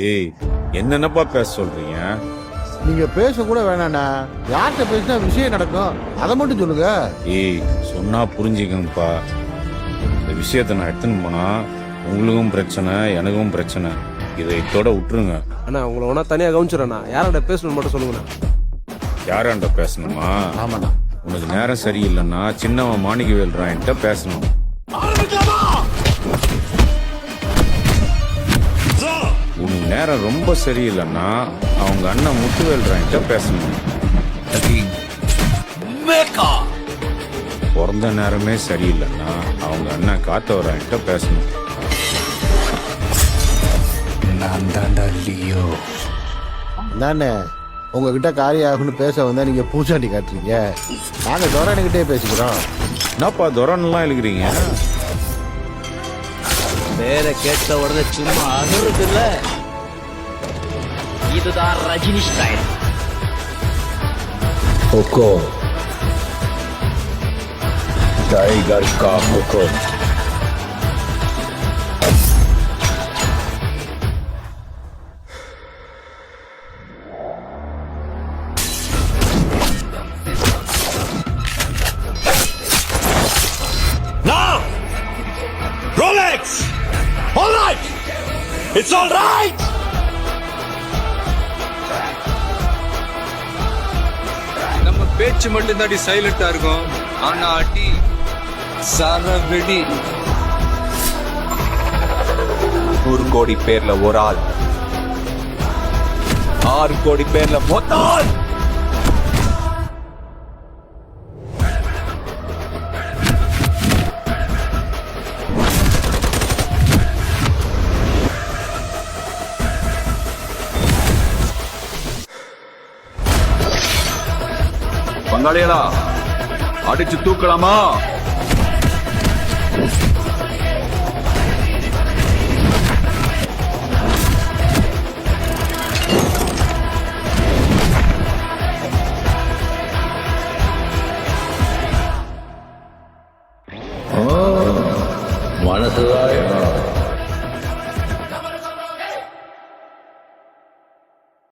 ஏய் என்னென்னப்பா பேச சொல்றீங்க? நீங்க பேச கூட வேணாண்ணா. யார்கிட்ட பேசினா விஷயம் நடக்கும், அதை மட்டும் சொல்லுங்க. ஏய் சொன்னா புரிஞ்சுக்கங்கப்பா. இந்த விஷயத்தை நான் எடுத்துன்னு போனா உங்களுக்கும் பிரச்சனை, எனக்கும் பிரச்சனை. இதை இதோட விட்டுருங்க. அண்ணா உங்களை ஒன்றா தனியாக கவனிச்சிடண்ணா. யாரோட பேசணும்னு மட்டும் சொல்லுங்கண்ணா. யாராண்ட பேசணுமா? ஆமாண்ணா. உனக்கு நேரம் சரியில்லைன்னா சின்னவன் மாணிக்கவேல்றான்ட்ட பேசணும். உனக்கு நேரம் ரொம்ப சரியில்லைன்னா அவங்க அண்ணன் முத்துவேல்றான்ட்ட பேசணும். பிறந்த நேரமே சரியில்லைன்னா அவங்க அண்ணன் காத்தவரான்ட்ட பேசணும். நான் தாண்டா லியோ. நானே உங்ககிட்ட காரியம் ஆகுன்னு பேச வந்தா நீங்க பூச்சாண்டி காட்டுறீங்க. நாங்க தோரணிக்கிட்டே பேசிக்கிறோம். என்னப்பா துரன்லாம் எழுக்கிறீங்க? பேரை கேட்ட உடனே சும்மா அனுறது இல்ல. இதுதான் ரஜினி ஸ்டைல். हुकुम टाइगर का हुकुम. Now! Rolex! All right! It's all right! நம்ம பேச்சு மட்டும் தாண்டி சைலண்டா இருக்கும். ஆனா அடி சரவெடி. 100 கோடி பேர்ல ஒரு ஆள், 6 கோடி பேர்ல மொத்த ஆள். பங்காளிகளா அடிச்சு தூக்கலாமா? மனசுதான்